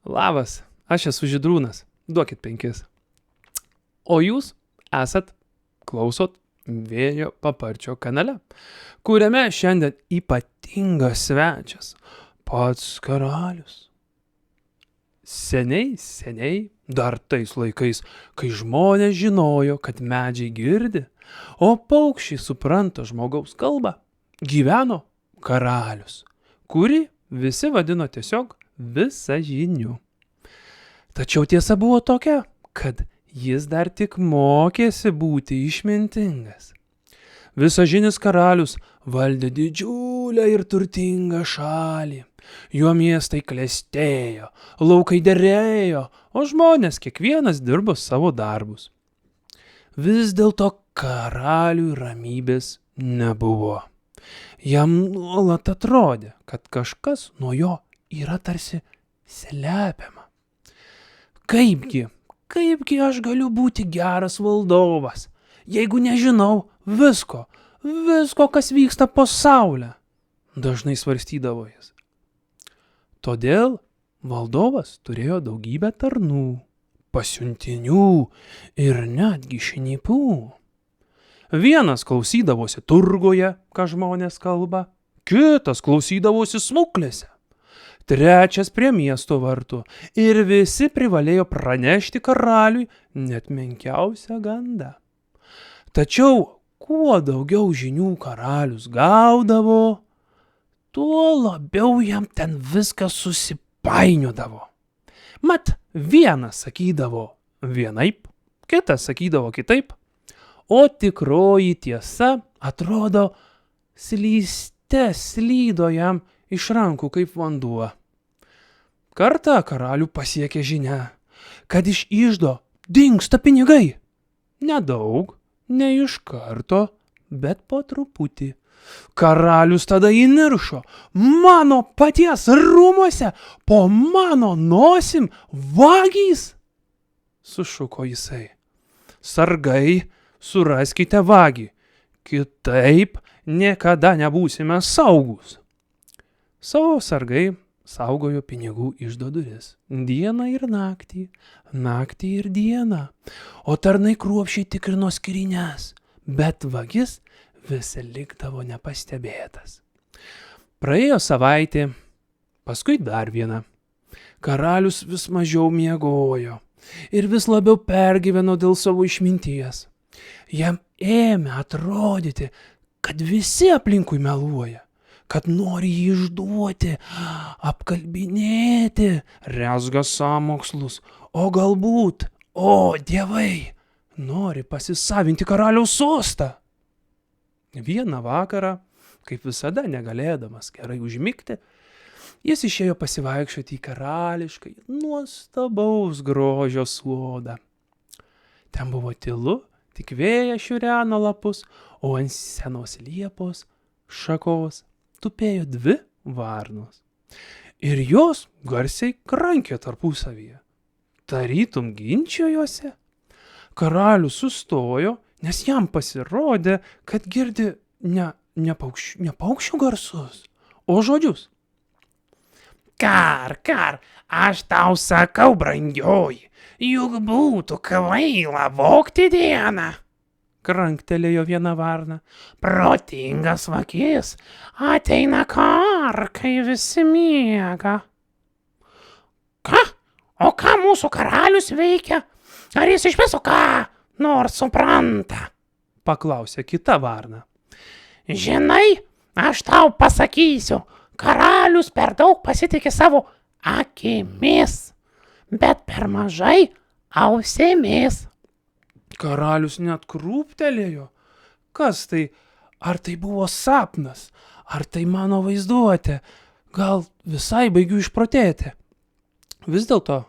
Labas, aš esu Žydrūnas, duokit 5. O jūs klausot Vėjo paparčio kanale, kuriame šiandien ypatingas svečias, pats karalius. Seniai, dar tais laikais, kai žmonės žinojo, kad medžiai girdi, o paukščiai supranta žmogaus kalbą, gyveno karalius, kurį visi vadino tiesiog visažiniu. Tačiau tiesa buvo tokia, kad jis dar tik mokėsi būti išmintingas. Visažinis karalius valdė didžiulę ir turtingą šalį. Jo miestai klestėjo, laukai derėjo, o žmonės kiekvienas dirbo savo darbus. Vis dėlto karaliui ramybės nebuvo. Jam nuolat atrodė, kad kažkas nuo jo yra tarsi slepiama. Kaipgi aš galiu būti geras valdovas, jeigu nežinau visko, kas vyksta po saule, dažnai svarstydavo jis. Todėl valdovas turėjo daugybę tarnų, pasiuntinių ir netgi šnipų. Vienas klausydavosi turguje, ką žmonės kalba, kitas klausydavosi smuklėse, trečias prie miesto vartų ir visi privalėjo pranešti karaliui net menkiausią gandą. Tačiau, kuo daugiau žinių karalius gaudavo, tuo labiau jam ten viskas susipainiodavo. Mat, vienas sakydavo vienaip, kitas sakydavo kitaip, o tikroji tiesa, atrodo, slydo jam iš rankų kaip vanduo. Kartą karalių pasiekė žinia, kad iš iždo dingsta pinigai. Nedaug, ne iš karto, bet po truputį. Karalius tada įniršo: mano paties rūmuose, po mano nosim vagys, sušuko jisai. Sargai, suraskite vagį, kitaip niekada nebūsime saugus. Savo sargai saugojo pinigų iždo duris dieną ir naktį ir dieną, o tarnai kruopščiai tikrino skrynias, bet vagis vis likdavo nepastebėtas. Praėjo savaitė, paskui dar viena. Karalius vis mažiau miegojo ir vis labiau pergyveno dėl savo išminties. Jam ėmė atrodyti, kad visi aplinkui meluoja, kad nori jį išduoti, apkalbinėti, rezga sąmokslus, o galbūt, dievai, nori pasisavinti karaliaus sostą. Vieną vakarą, kaip visada negalėdamas gerai užmigti, jis išėjo pasivaikščioti į karališkai nuostabaus grožio sodą. Ten buvo tylu, tik vėjas šiureno lapus, o ant senos liepos šakos tupėjo 2 varnos. Ir jos garsiai krankė tarpusavyje. Tarytum ginčijosi. Karalius sustojo, nes jam pasirodė, kad girdi ne paukščių garsus, o žodžius. Kar, aš tau sakau, brangioji, juk būtų kvaila vogti dieną. Kranktelėjo viena varna. Protingas vagis ateina kai visi miega. O ką mūsų karalius veikia? Ar jis iš viso ką nors supranta? Paklausė kita varna. Žinai, aš tau pasakysiu, karalius per daug pasitiki savo akimis, bet per mažai ausimis. Karalius net krūptelėjo. Kas tai? Ar tai buvo sapnas? Ar tai mano vaizduotė? Gal visai baigiu išprotėti? Vis dėlto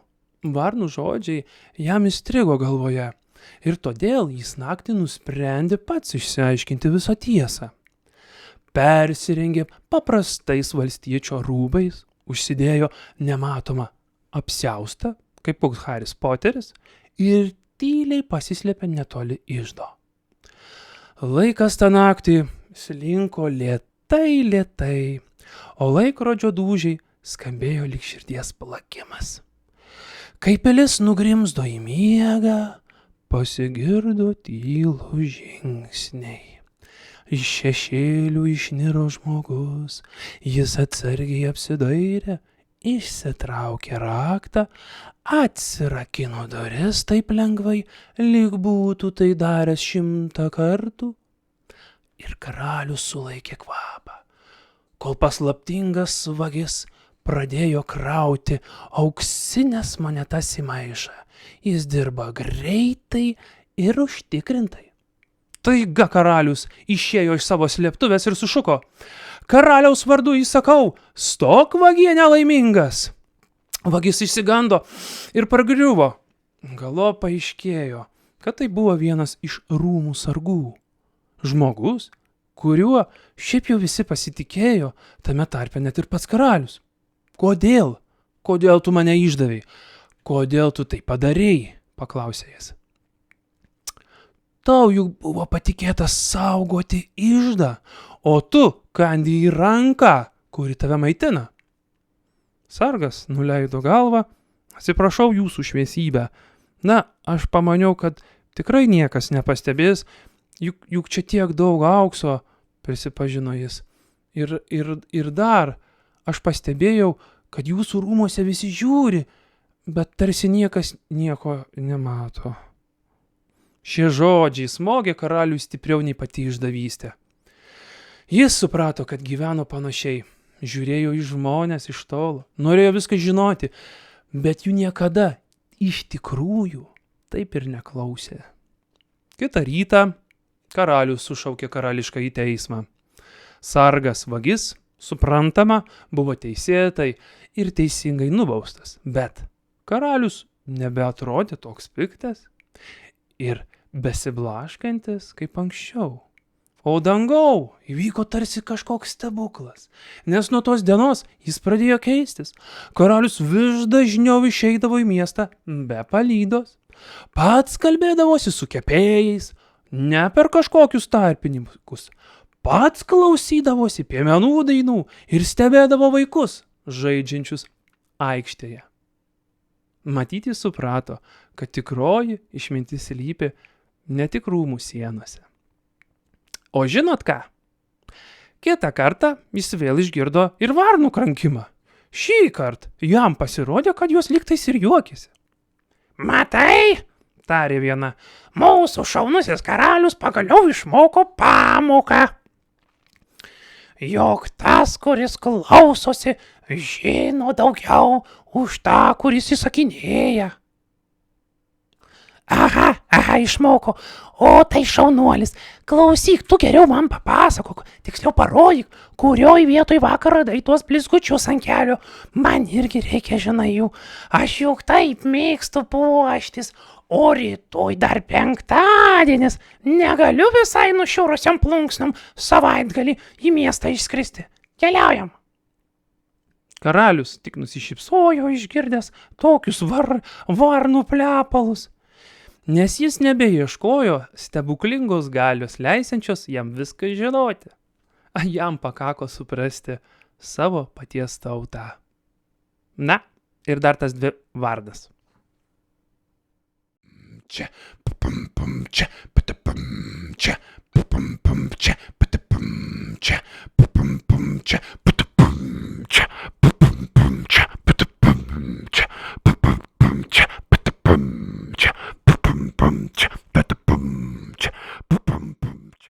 varnų žodžiai jam įstrigo galvoje ir todėl jis naktį nusprendė pats išsiaiškinti visą tiesą. Persirengė paprastais valstiečio rūbais, užsidėjo nematomą apsiaustą, kaip koks Haris Poteris, ir tyliai pasislėpė netoli iždo. Laikas tą naktį slinko lėtai, o laikrodžio dūžiai skambėjo lyg širdies plakimas. Kai pilis nugrimzdo į miegą, pasigirdo tylų žingsniai. Iš šešėlių išniro žmogus, jis atsargiai apsidairė, išsitraukė raktą, atsirakino duris taip lengvai, lyg būtų tai daręs 100 kartų. Ir karalius sulaikė kvapą, kol paslaptingas vagis pradėjo krauti auksinės monetas į maišą. Jis dirba greitai ir užtikrintai. Taiga karalius išėjo iš savo slėptuvės ir sušuko: Karaliaus vardu įsakau, stok vagie nelaimingas. Vagis išsigando ir pargriuvo. Galop paaiškėjo, kad tai buvo vienas iš rūmų sargų. Žmogus, kuriuo šiaip jau visi pasitikėjo, tame tarpe net ir pats karalius. Kodėl? Kodėl tu mane išdavei? Kodėl tu tai padarei? Paklausė jis. Tau juk buvo patikėtas saugoti iždą, o tu kandį į ranką, kuri tave maitina. Sargas nuleido galvą. Atsiprašau jūsų šviesybę. Na, aš pamaniau, kad tikrai niekas nepastebės, juk čia tiek daug aukso, prisipažino jis. Ir dar, aš pastebėjau, kad jūsų rūmuose visi žiūri, bet tarsi niekas nieko nemato. Šie žodžiai smogė karaliui stipriau nei pati išdavystė. Jis suprato, kad gyveno panašiai, žiūrėjo į žmones iš tolo, norėjo viską žinoti, bet jų niekada iš tikrųjų taip ir neklausė. Kitą rytą karalius sušaukė karališką į teismą. Sargas vagis, suprantama, buvo teisėtai ir teisingai nubaustas, bet karalius nebeatrodė toks piktas ir besiblaškantis kaip anksčiau. O dangau įvyko tarsi kažkoks stebuklas, nes nuo tos dienos jis pradėjo keistis. Karalius vis dažniau išeidavo į miestą be palydos, pats kalbėdavosi su kepėjais, ne per kažkokius tarpininkus, pats klausydavosi piemenų dainų ir stebėdavo vaikus, žaidžiančius aikštėje. Matyti suprato, kad tikroji išmintis slypi ne tik rūmų sienose. O žinot ką? Kitą kartą jis vėl išgirdo ir varnų krankimą. Šį kartą jam pasirodė, kad jos lygtais ir juokėsi. Matai, tarė viena, mūsų šaunusis karalius pagaliau išmoko pamoką. Jog tas, kuris klausosi, žino daugiau už tą, kuris įsakinėja. Aha, išmoko. O tai šaunuolis. Klausyk, tu geriau man papasakok, tiksliau parodyk, kurioj vietoj vakar radai tuos blizgučius ant kelio. Man irgi reikia, žinai, jų. Aš juk taip mėgstu puoštis. O rytoj dar penktadienis. Negaliu visai nušiurusiam plunksnom savaitgalį į miestą išskristi. Keliaujam. Karalius tik nusišypsojo išgirdęs tokius varnų plepalus, nes jis nebeieškojo stebuklingos galios leisiančios jam viską žinoti. Jam pakako suprasti savo paties tautą. Na, ir dar tas 2 vardas. Čia, čia, čia, čia, čia,